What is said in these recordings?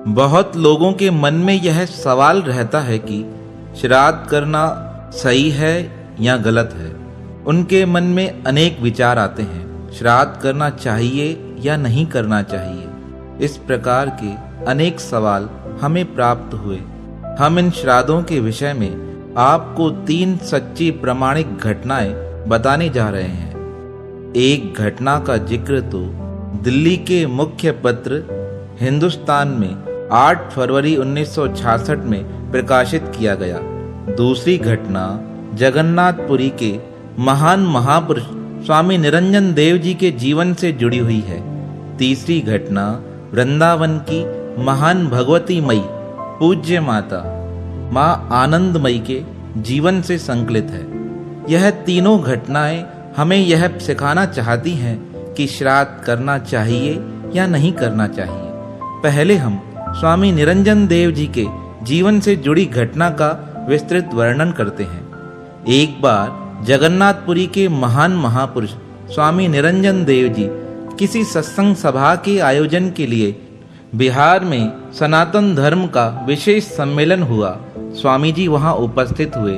बहुत लोगों के मन में यह सवाल रहता है कि श्राद्ध करना सही है या गलत है। उनके मन में अनेक विचार आते हैं, श्राद्ध करना चाहिए या नहीं करना चाहिए। इस प्रकार के अनेक सवाल हमें प्राप्त हुए। हम इन श्राद्धों के विषय में आपको 3 सच्ची प्रमाणिक घटनाएं बताने जा रहे हैं। एक घटना का जिक्र तो दिल्ली के मुख्य पत्र हिंदुस्तान में 8 फरवरी 1966 में प्रकाशित किया गया। दूसरी घटना जगन्नाथपुरी के महान महापुरुष स्वामी निरंजन देव जी के जीवन से जुड़ी हुई है। तीसरी घटना वृंदावन की महान भगवती मई पूज्य माता मां आनंदमयी के जीवन से संकलित है। यह तीनों घटनाएं हमें यह सिखाना चाहती हैं कि श्राद्ध करना चाहिए या नहीं करना चाहिए। पहले हम स्वामी निरंजन देव जी के जीवन से जुड़ी घटना का विस्तृत वर्णन करते हैं। एक बार जगन्नाथपुरी के महान महापुरुष स्वामी निरंजन देव जी किसी सत्संग सभा के आयोजन के लिए बिहार में सनातन धर्म का विशेष सम्मेलन हुआ। स्वामी जी वहां उपस्थित हुए।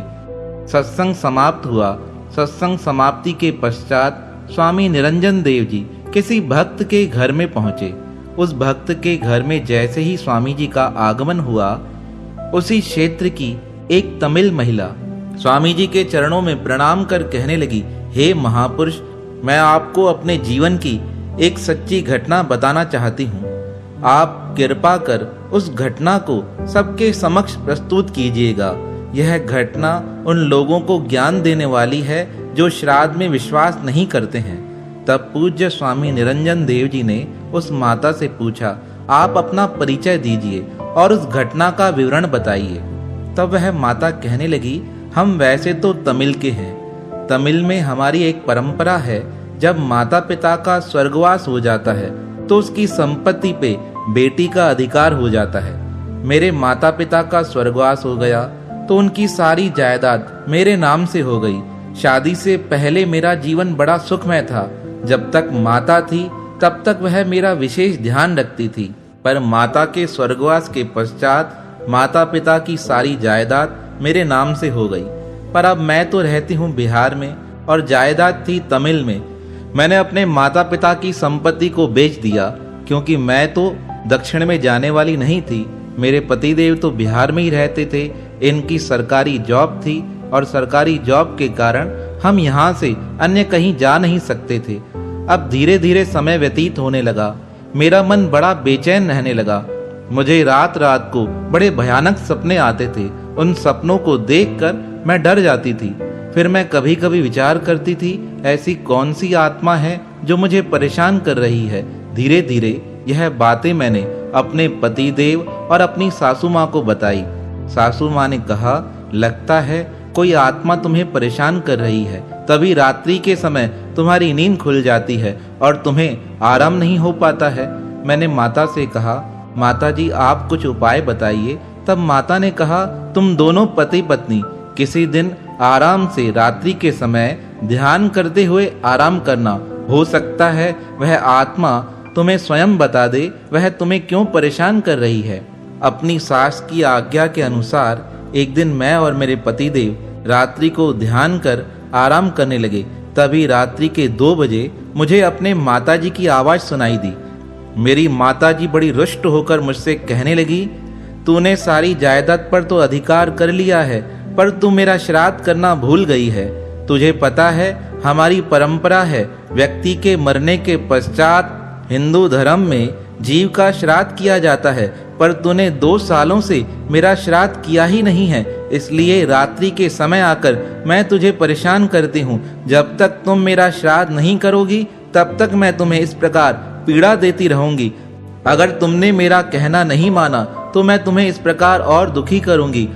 सत्संग समाप्त हुआ। सत्संग समाप्ति के पश्चात स्वामी निरंजन देव जी किसी भक्त के घर में पहुंचे। उस भक्त के घर में जैसे ही स्वामी जी का आगमन हुआ, उसी क्षेत्र की एक तमिल महिला स्वामी जी के चरणों में प्रणाम कर कहने लगी, हे महापुरुष, मैं आपको अपने जीवन की एक सच्ची घटना बताना चाहती हूँ। आप कृपा कर उस घटना को सबके समक्ष प्रस्तुत कीजिएगा। यह घटना उन लोगों को ज्ञान देने वाली है जो श्राद्ध में विश्वास नहीं करते हैं। तब पूज्य स्वामी निरंजन देव जी ने उस माता से पूछा, आप अपना परिचय दीजिए और उस घटना का विवरण बताइए। तब वह माता कहने लगी, हम वैसे तो तमिल के हैं। तमिल में हमारी एक परंपरा है, जब माता पिता का स्वर्गवास हो जाता है तो उसकी संपत्ति पे बेटी का अधिकार हो जाता है। मेरे माता पिता का स्वर्गवास हो गया तो उनकी सारी जायदाद मेरे नाम से हो गई। शादी से पहले मेरा जीवन बड़ा सुखमय था। जब तक माता थी तब तक वह मेरा विशेष ध्यान रखती थी, पर माता के स्वर्गवास के पश्चात माता पिता की सारी जायदाद मेरे नाम से हो गई। पर अब मैं तो रहती हूँ बिहार में और जायदाद थी तमिल में। मैंने अपने माता पिता की संपत्ति को बेच दिया, क्योंकि मैं तो दक्षिण में जाने वाली नहीं थी। मेरे पतिदेव तो बिहार में ही रहते थे। इनकी सरकारी जॉब थी और सरकारी जॉब के कारण हम यहाँ से अन्य कहीं जा नहीं सकते थे। अब धीरे धीरे समय व्यतीत होने लगा। मेरा मन बड़ा बेचैन रहने लगा। मुझे रात रात को बड़े भयानक सपने आते थे। उन सपनों को देखकर मैं डर जाती थी। फिर मैं कभी कभी विचार करती थी, ऐसी कौन सी आत्मा है जो मुझे परेशान कर रही है। धीरे धीरे यह बातें मैंने अपने पतिदेव और अपनी सासू माँ को बताई। सासू माँ ने कहा, लगता है कोई आत्मा तुम्हें परेशान कर रही है, तभी रात्रि के समय तुम्हारी नींद खुल जाती है और तुम्हें आराम नहीं हो पाता है। मैंने माता से कहा, माता जी आप कुछ उपाय बताइए। तब माता ने कहा, तुम दोनों पति पत्नी किसी दिन आराम से रात्रि के समय ध्यान करते हुए आराम करना। हो सकता है वह आत्मा तुम्हें स्वयं बता दे वह तुम्हें क्यों परेशान कर रही है। अपनी सास की आज्ञा के अनुसार एक दिन मैं और मेरे पतिदेव रात्रि को ध्यान कर आराम करने लगे। तभी रात्रि के 2 बजे मुझे अपने माताजी की आवाज सुनाई दी। मेरी माताजी बड़ी रुष्ट होकर मुझसे कहने लगी, तूने सारी जायदाद पर तो अधिकार कर लिया है, पर तू मेरा श्राद्ध करना भूल गई है। तुझे पता है हमारी परंपरा है, व्यक्ति के मरने के पश्चात हिंदू धर्म में जीव का श्राद्ध किया जाता है, पर तूने 2 सालों से मेरा श्राद्ध किया ही नहीं है। इसलिए रात्रि के समय आकर मैं तुझे परेशान करती हूँ। जब तक तुम मेरा श्राद्ध नहीं करोगी तब तक मैं तुम्हें इस प्रकार पीड़ा देती रहूंगी। अगर तुमने मेरा कहना नहीं माना तो मैं तुम्हें इस प्रकार और दुखी करूंगी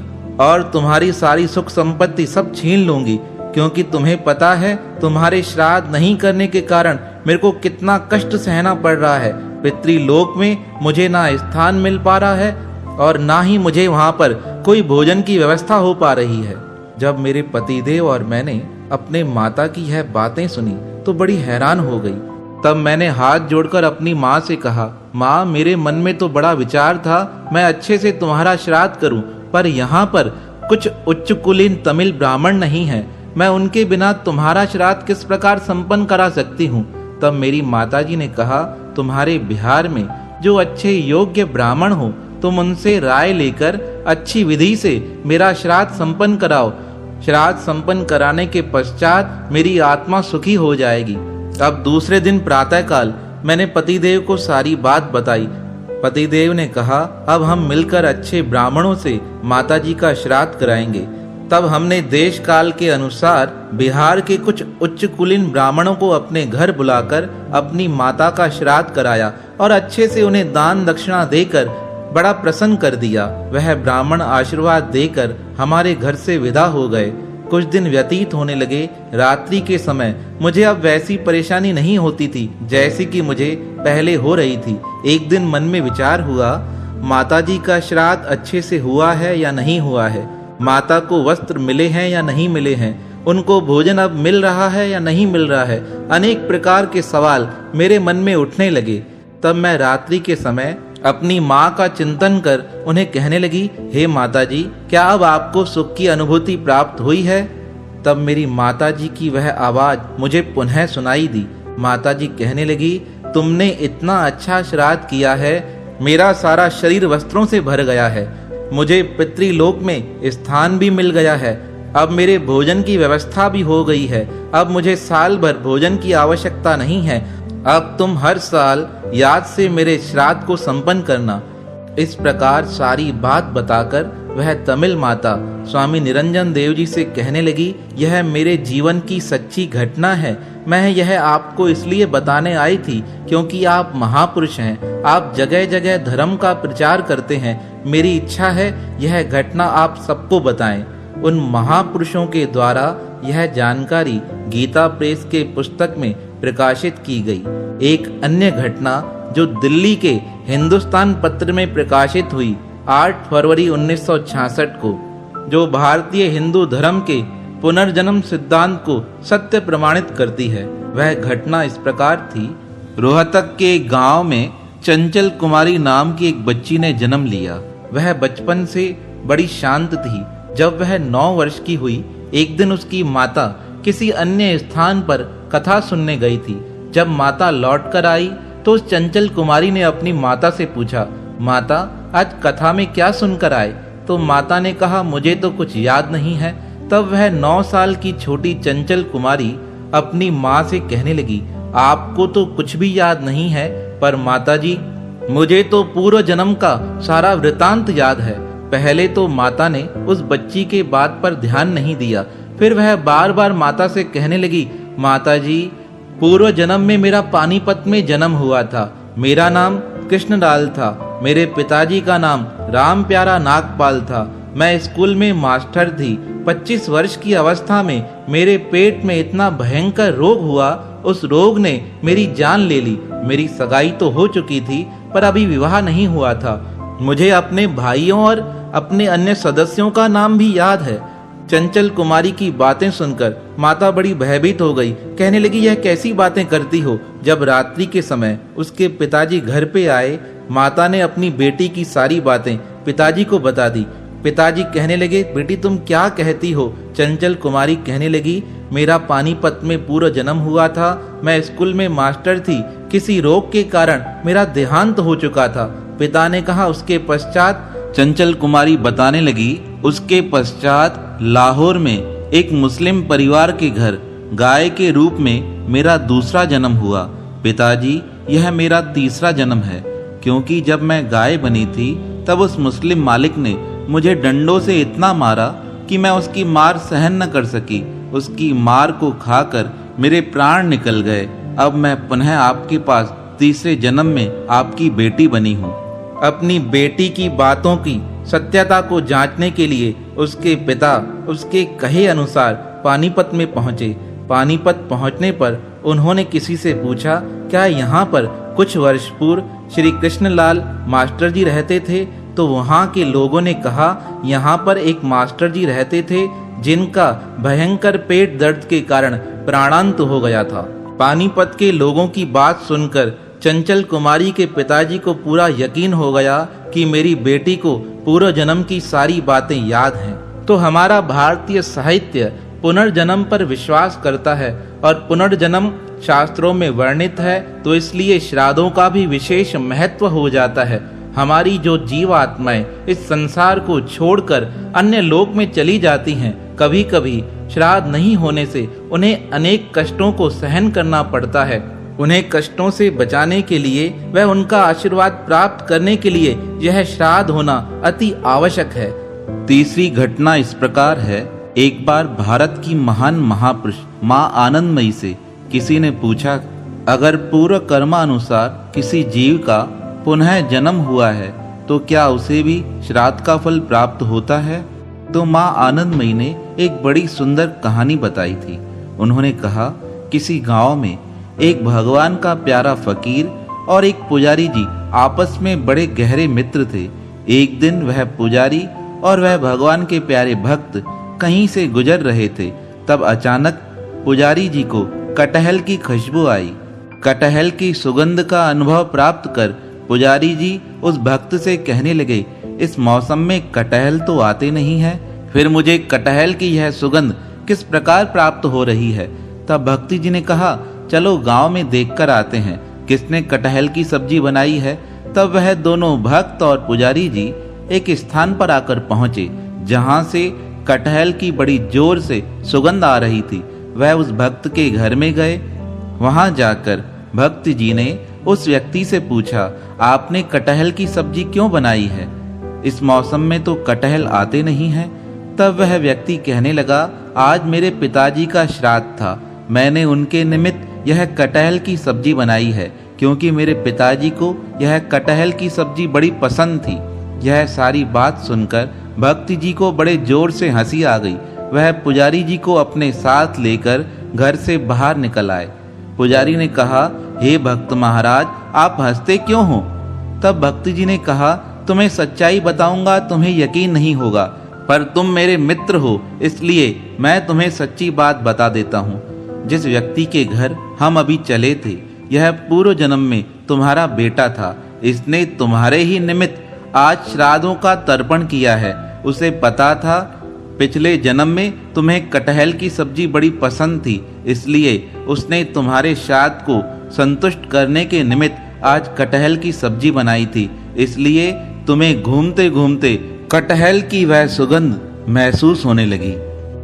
और तुम्हारी सारी सुख संपत्ति सब छीन लूंगी, क्योंकि तुम्हें पता है तुम्हारे श्राद्ध नहीं करने के कारण मेरे को कितना कष्ट सहना पड़ रहा है। पितृलोक में मुझे ना स्थान मिल पा रहा है और ना ही मुझे वहां पर कोई भोजन की व्यवस्था हो पा रही है। जब मेरे पतिदेव और मैंने अपने माता की यह बातें सुनी तो बड़ी हैरान हो गई। तब मैंने हाथ जोड़कर अपनी माँ से कहा, माँ, मेरे मन में तो बड़ा विचार था मैं अच्छे से तुम्हारा श्राद्ध करूं, पर यहाँ पर कुछ उच्च कुलीन तमिल ब्राह्मण नहीं हैं। मैं उनके बिना तुम्हारा श्राद्ध किस प्रकार संपन्न करा सकती हूँ। तब मेरी माताजी ने कहा, तुम्हारे बिहार में जो अच्छे योग्य ब्राह्मण हो, तुम उनसे राय लेकर अच्छी विधि से मेरा श्राद्ध संपन्न कराओ। श्राद्ध संपन्न कराने के पश्चात मेरी आत्मा सुखी हो जाएगी। अब दूसरे दिन प्रातःकाल मैंने पतिदेव को सारी बात बताई। पतिदेव ने कहा, अब हम मिलकर अच्छे ब्राह्मणों से माताजी का श्राद्ध कराएंगे। तब हमने देश काल के अनुसार बिहार के कुछ उच्च कुलीन ब्राह्मणों को अपने घर बुलाकर अपनी माता का श्राद्ध कराया और अच्छे से उन्हें दान दक्षिणा देकर बड़ा प्रसन्न कर दिया। वह ब्राह्मण आशीर्वाद देकर हमारे घर से विदा हो गए। कुछ दिन व्यतीत होने लगे। रात्रि के समय मुझे अब वैसी परेशानी नहीं होती थी जैसी कि मुझे पहले हो रही थी। एक दिन मन में विचार हुआ, माताजी का श्राद्ध अच्छे से हुआ है या नहीं हुआ है, माता को वस्त्र मिले हैं या नहीं मिले हैं, उनको भोजन अब मिल रहा है या नहीं मिल रहा है। अनेक प्रकार के सवाल मेरे मन में उठने लगे। तब मैं रात्रि के समय अपनी माँ का चिंतन कर उन्हें कहने लगी, हे माताजी, क्या अब आपको सुख की अनुभूति प्राप्त हुई है? तब मेरी माताजी की वह आवाज मुझे पुनः सुनाई दी। माताजी कहने लगी, तुमने इतना अच्छा श्राद्ध किया है, मेरा सारा शरीर वस्त्रों से भर गया है, मुझे पितृलोक में स्थान भी मिल गया है, अब मेरे भोजन की व्यवस्था भी हो गई है, अब मुझे साल भर भोजन की आवश्यकता नहीं है, अब तुम हर साल याद से मेरे श्राद्ध को संपन्न करना। इस प्रकार सारी बात बताकर वह तमिल माता स्वामी निरंजन देव जी से कहने लगी, यह मेरे जीवन की सच्ची घटना है। मैं यह आपको इसलिए बताने आई थी क्योंकि आप महापुरुष हैं, आप जगह जगह धर्म का प्रचार करते हैं। मेरी इच्छा है यह घटना आप सबको बताएं। उन महापुरुषों के द्वारा यह जानकारी गीता प्रेस के पुस्तक में प्रकाशित की गई। एक अन्य घटना जो दिल्ली के हिंदुस्तान पत्र में प्रकाशित हुई 8 फरवरी 1966 को, जो भारतीय हिंदू धर्म के पुनर्जन्म सिद्धांत को सत्य प्रमाणित करती है। वह घटना इस प्रकार थी। रोहतक के गांव में चंचल कुमारी नाम की एक बच्ची ने जन्म लिया। वह बचपन से बड़ी शांत थी। जब वह 9 वर्ष की हुई, एक दिन उसकी माता किसी अन्य स्थान पर कथा सुनने गई थी। जब माता लौट कर आई तो उस चंचल कुमारी ने अपनी माता से पूछा, माता, आज कथा में क्या सुनकर आए? तो माता ने कहा, मुझे तो कुछ याद नहीं है। तब वह 9 साल की छोटी चंचल कुमारी अपनी माँ से कहने लगी, आपको तो कुछ भी याद नहीं है, पर माताजी, मुझे तो पूर्व जन्म का सारा वृतांत याद है। पहले तो माता ने उस बच्ची के बात पर ध्यान नहीं दिया। फिर वह बार बार माता से कहने लगी, माताजी, पूर्व जन्म में मेरा पानीपत में जन्म हुआ था। मेरा नाम कृष्णलाल था। मेरे पिताजी का नाम राम प्यारा नागपाल था। मैं स्कूल में मास्टर थी। 25 वर्ष की अवस्था में मेरे पेट में इतना भयंकर रोग हुआ, उस रोग ने मेरी जान ले ली। मेरी सगाई तो हो चुकी थी, पर अभी विवाह नहीं हुआ था। मुझे अपने भाइयों और अपने अन्य सदस्यों का नाम भी याद है। चंचल कुमारी की बातें सुनकर माता बड़ी भयभीत हो गई। कहने लगी, यह कैसी बातें करती हो? जब रात्रि के समय उसके पिताजी घर पे आए, माता ने अपनी बेटी की सारी बातें पिताजी को बता दी। पिताजी कहने लगे, बेटी तुम क्या कहती हो? चंचल कुमारी कहने लगी, मेरा पानीपत में पूर्व जन्म हुआ था। मैं स्कूल में मास्टर थी। किसी रोग के कारण मेरा देहांत हो चुका था। पिता ने कहा, उसके पश्चात चंचल कुमारी बताने लगी, उसके पश्चात लाहौर में एक मुस्लिम परिवार के घर गाय के रूप में मेरा दूसरा जन्म हुआ। पिताजी, यह मेरा तीसरा जन्म है, क्योंकि जब मैं गाय बनी थी तब उस मुस्लिम मालिक ने मुझे डंडों से इतना मारा कि मैं उसकी मार सहन न कर सकी। उसकी मार को खाकर मेरे प्राण निकल गए। अब मैं पुनः आपके पास तीसरे जन्म में आपकी बेटी बनी हूँ। अपनी बेटी की बातों की सत्यता को जांचने के लिए उसके पिता उसके कहे अनुसार पानीपत में पहुंचे। पानीपत पहुंचने पर उन्होंने किसी से पूछा, क्या यहाँ पर कुछ वर्ष पूर्व श्री कृष्णलाल मास्टर जी रहते थे? तो वहाँ के लोगों ने कहा, यहाँ पर एक मास्टर जी रहते थे जिनका भयंकर पेट दर्द के कारण प्राणांत हो गया था। पानीपत के लोगों की बात सुनकर चंचल कुमारी के पिताजी को पूरा यकीन हो गया कि मेरी बेटी को पूर्व जन्म की सारी बातें याद हैं। तो हमारा भारतीय साहित्य पुनर्जन्म पर विश्वास करता है और पुनर्जन्म शास्त्रों में वर्णित है, तो इसलिए श्राद्धों का भी विशेष महत्व हो जाता है। हमारी जो जीवात्माएं इस संसार को छोड़कर अन्य लोक में चली जाती हैं, कभी कभी श्राद्ध नहीं होने से उन्हें अनेक कष्टों को सहन करना पड़ता है। उन्हें कष्टों से बचाने के लिए व उनका आशीर्वाद प्राप्त करने के लिए यह श्राद्ध होना अति आवश्यक है। तीसरी घटना इस प्रकार है। एक बार भारत की महान महापुरुष माँ आनंदमयी से किसी ने पूछा, अगर पूर्व कर्मानुसार किसी जीव का पुनः जन्म हुआ है तो क्या उसे भी श्राद्ध का फल प्राप्त होता है? तो माँ आनंदमयी ने एक बड़ी सुंदर कहानी बताई थी। उन्होंने कहा, किसी गांव में एक भगवान का प्यारा फकीर और एक पुजारी जी आपस में बड़े गहरे मित्र थे। एक दिन वह पुजारी और वह भगवान के प्यारे भक्त कहीं से गुजर रहे थे। तब अचानक पुजारी जी को कटहल की खुशबू आई। कटहल की सुगंध का अनुभव प्राप्त कर पुजारी जी उस भक्त से कहने लगे, इस मौसम में कटहल तो आते नहीं है, फिर मुझे कटहल की यह सुगंध किस प्रकार प्राप्त हो रही है? तब भक्ति जी ने कहा, चलो गांव में देखकर आते हैं किसने कटहल की सब्जी बनाई है। तब वह दोनों भक्त और पुजारी जी एक स्थान पर आकर पहुंचे जहां से कटहल की बड़ी जोर से सुगंध आ रही थी। वह उस भक्त के घर में गए। वहां जाकर भक्त जी ने उस व्यक्ति से पूछा, आपने कटहल की सब्जी क्यों बनाई है? इस मौसम में तो कटहल आते नहीं हैं। तब वह व्यक्ति कहने लगा, आज मेरे पिताजी का श्राद्ध था, मैंने उनके निमित्त यह कटहल की सब्जी बनाई है, क्योंकि मेरे पिताजी को यह कटहल की सब्जी बड़ी पसंद थी। यह सारी बात सुनकर भक्ति जी को बड़े जोर से हंसी आ गई। वह पुजारी जी को अपने साथ लेकर घर से बाहर निकल आए। पुजारी ने कहा, हे भक्त महाराज, आप हंसते क्यों हो? तब भक्ति जी ने कहा, तुम्हें सच्चाई बताऊंगा तुम्हें यकीन नहीं होगा, पर तुम मेरे मित्र हो इसलिए मैं तुम्हें सच्ची बात बता देता हूँ। जिस व्यक्ति के घर हम अभी चले थे, यह पूर्व जन्म में तुम्हारा बेटा था। इसने तुम्हारे ही निमित्त आज श्राद्धों का तर्पण किया है। उसे पता था पिछले जन्म में तुम्हें कटहल की सब्जी बड़ी पसंद थी, इसलिए उसने तुम्हारे श्राद्ध को संतुष्ट करने के निमित्त आज कटहल की सब्जी बनाई थी। इसलिए तुम्हें घूमते घूमते कटहल की वह सुगंध महसूस होने लगी।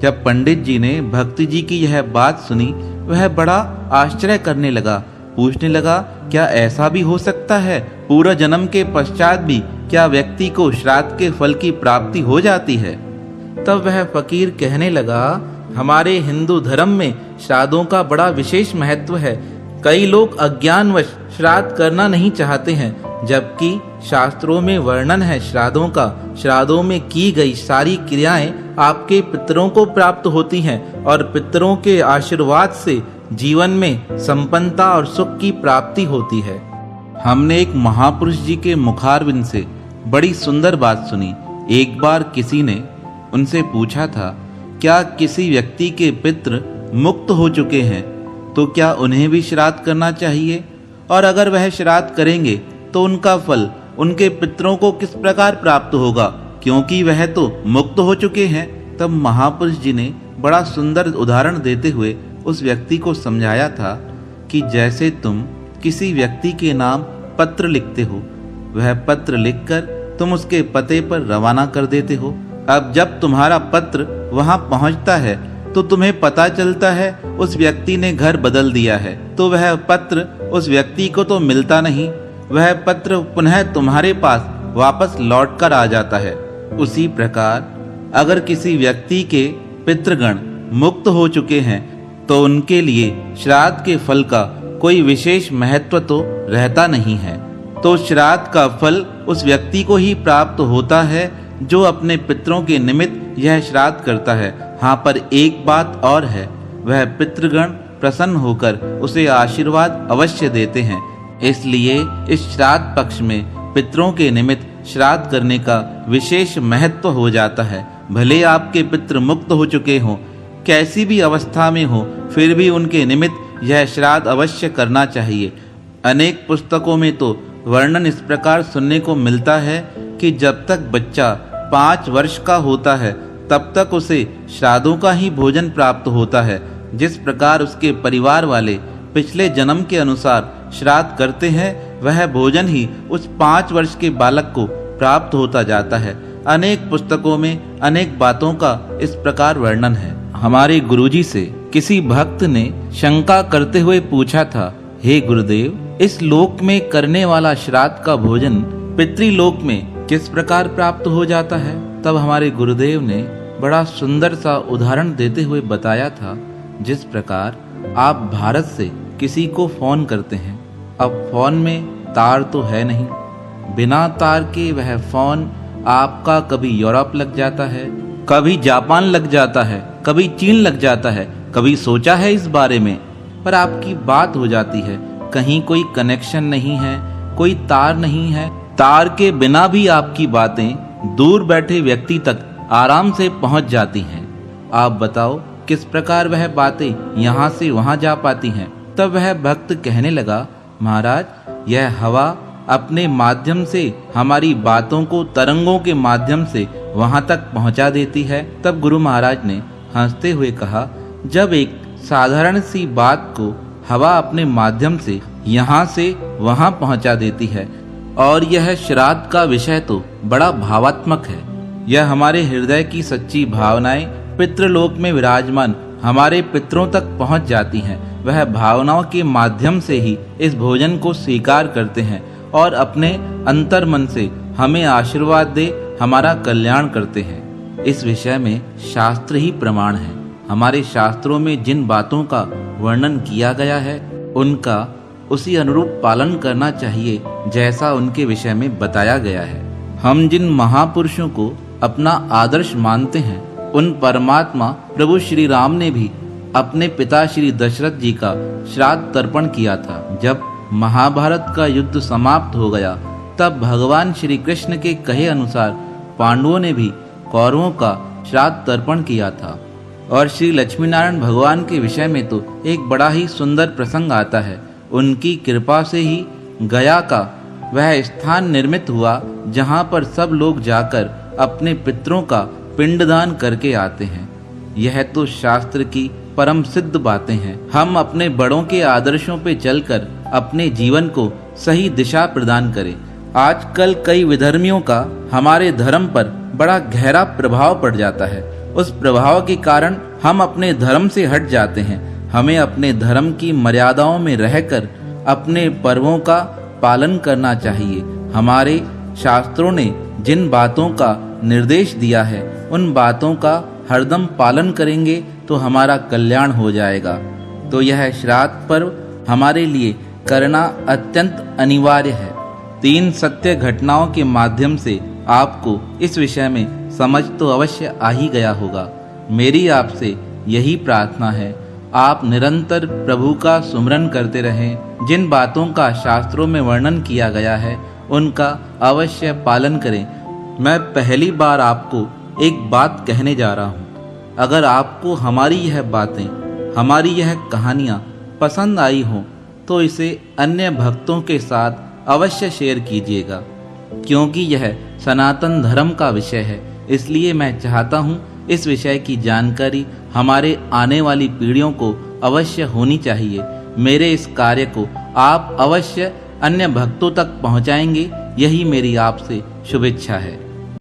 जब पंडित जी ने भक्ति जी की यह बात सुनी, वह बड़ा आश्चर्य करने लगा। पूछने लगा, क्या ऐसा भी हो सकता है? पूरा जन्म के पश्चात भी क्या व्यक्ति को श्राद्ध के फल की प्राप्ति हो जाती है? तब वह फकीर कहने लगा, हमारे हिंदू धर्म में श्राद्धों का बड़ा विशेष महत्व है। कई लोग अज्ञानवश श्राद्ध करना नहीं चाहते हैं, जबकि शास्त्रों में वर्णन है श्राद्धों का। श्राद्धों में की गई सारी क्रियाएं आपके पितरों को प्राप्त होती हैं और पितरों के आशीर्वाद से जीवन में संपन्नता और सुख की प्राप्ति होती है। हमने एक महापुरुष जी के मुखारविंद से बड़ी सुंदर बात सुनी। एक बार किसी ने उनसे पूछा था, क्या किसी व्यक्ति के पितृ मुक्त हो चुके हैं तो क्या उन्हें भी श्राद्ध करना चाहिए? और अगर वह श्राद्ध करेंगे तो उनका फल उनके पितरों को किस प्रकार प्राप्त होगा, क्योंकि वह तो मुक्त हो चुके हैं। तब महापुरुष जी ने बड़ा सुंदर उदाहरण देते हुए उस व्यक्ति को समझाया था कि जैसे तुम किसी व्यक्ति के नाम पत्र लिखते हो, वह पत्र लिखकर तुम उसके पते पर रवाना कर देते हो। अब जब तुम्हारा पत्र वहां पहुंचता है तो तुम्हें पता चलता है उस व्यक्ति ने घर बदल दिया है, तो वह पत्र उस व्यक्ति को तो मिलता नहीं, वह पत्र पुनः तुम्हारे पास वापस लौट कर आ जाता है। उसी प्रकार अगर किसी व्यक्ति के पितृगण मुक्त हो चुके हैं तो उनके लिए श्राद्ध के फल का कोई विशेष महत्व तो रहता नहीं है। तो श्राद्ध का फल उस व्यक्ति को ही प्राप्त होता है जो अपने पितरों के निमित्त यह श्राद्ध करता है। हाँ, पर एक बात और है, वह पितृगण प्रसन्न होकर उसे आशीर्वाद अवश्य देते हैं। इसलिए इस श्राद्ध पक्ष में पितरों के निमित्त श्राद्ध करने का विशेष महत्व हो जाता है। भले आपके पितृ मुक्त हो चुके हों, कैसी भी अवस्था में हो, फिर भी उनके निमित्त यह श्राद्ध अवश्य करना चाहिए। अनेक पुस्तकों में तो वर्णन इस प्रकार सुनने को मिलता है कि जब तक बच्चा 5 वर्ष का होता है तब तक उसे श्राद्धों का ही भोजन प्राप्त होता है। जिस प्रकार उसके परिवार वाले पिछले जन्म के अनुसार श्राद्ध करते हैं, वह भोजन ही उस 5 वर्ष के बालक को प्राप्त होता जाता है। अनेक पुस्तकों में अनेक बातों का इस प्रकार वर्णन है। हमारे गुरुजी से किसी भक्त ने शंका करते हुए पूछा था, हे गुरुदेव, इस लोक में करने वाला श्राद्ध का भोजन पितृलोक में किस प्रकार प्राप्त हो जाता है? तब हमारे गुरुदेव ने बड़ा सुंदर सा उदाहरण देते हुए बताया था, जिस प्रकार आप भारत से किसी को फोन करते हैं। अब फोन में तार तो है नहीं, बिना तार के वह फोन आपका कभी यूरोप लग जाता है, कभी जापान लग जाता है, कभी चीन लग जाता है। कभी सोचा है इस बारे में? पर आपकी बात हो जाती है, कहीं कोई कनेक्शन नहीं है, कोई तार नहीं है। तार के बिना भी आपकी बातें दूर बैठे व्यक्ति तक आराम से पहुंच जाती हैं। आप बताओ किस प्रकार वह बातें यहाँ से वहां जा पाती हैं? तब वह भक्त कहने लगा, महाराज, यह हवा अपने माध्यम से हमारी बातों को तरंगों के माध्यम से वहां तक पहुंचा देती है। तब गुरु महाराज ने हंसते हुए कहा, जब एक साधारण सी बात को हवा अपने माध्यम से यहाँ से वहां पहुंचा देती है, और यह श्राद्ध का विषय तो बड़ा भावात्मक है। यह हमारे हृदय की सच्ची भावनाएं पितृलोक में विराजमान हमारे पितरों तक पहुंच जाती हैं। वह भावनाओं के माध्यम से ही इस भोजन को स्वीकार करते हैं और अपने अंतर मन से हमें आशीर्वाद दे हमारा कल्याण करते हैं। इस विषय में शास्त्र ही प्रमाण है। हमारे शास्त्रों में जिन बातों का वर्णन किया गया है, उनका उसी अनुरूप पालन करना चाहिए जैसा उनके विषय में बताया गया है। हम जिन महापुरुषों को अपना आदर्श मानते हैं, उन परमात्मा प्रभु श्री राम ने भी अपने पिता श्री दशरथ जी का श्राद्ध तर्पण किया था। जब महाभारत का युद्ध समाप्त हो गया, तब भगवान श्री कृष्ण के कहे अनुसार पांडवों ने भी कौरवों का श्राद्ध तर्पण किया था। और श्री लक्ष्मी नारायण भगवान के विषय में तो एक बड़ा ही सुंदर प्रसंग आता है। उनकी कृपा से ही गया का वह स्थान निर्मित हुआ जहाँ पर सब लोग जाकर अपने पितरों का पिंडदान करके आते हैं। यह तो शास्त्र की परम सिद्ध बातें हैं। हम अपने बड़ों के आदर्शों पे चलकर अपने जीवन को सही दिशा प्रदान करें। आजकल कई विधर्मियों का हमारे धर्म पर बड़ा गहरा प्रभाव पड़ जाता है। उस प्रभाव के कारण हम अपने धर्म से हट जाते हैं। हमें अपने धर्म की मर्यादाओं में रहकर अपने पर्वों का पालन करना चाहिए। हमारे शास्त्रों ने जिन बातों का निर्देश दिया है, उन बातों का हरदम पालन करेंगे तो हमारा कल्याण हो जाएगा। तो यह श्राद्ध पर्व हमारे लिए करना अत्यंत अनिवार्य है। 3 सत्य घटनाओं के माध्यम से आपको इस विषय में समझ तो अवश्य आ ही गया होगा। मेरी आपसे यही प्रार्थना है, आप निरंतर प्रभु का सुमरन करते रहें। जिन बातों का शास्त्रों में वर्णन किया गया है, उनका अवश्य पालन करें। मैं पहली बार आपको एक बात कहने जा रहा हूँ। अगर आपको हमारी यह बातें, हमारी यह कहानियाँ पसंद आई हों, तो इसे अन्य भक्तों के साथ अवश्य शेयर कीजिएगा, क्योंकि यह सनातन धर्म का विषय है। इसलिए मैं चाहता हूँ इस विषय की जानकारी हमारे आने वाली पीढ़ियों को अवश्य होनी चाहिए। मेरे इस कार्य को आप अवश्य अन्य भक्तों तक पहुँचाएंगे, यही मेरी आपसे शुभेच्छा है।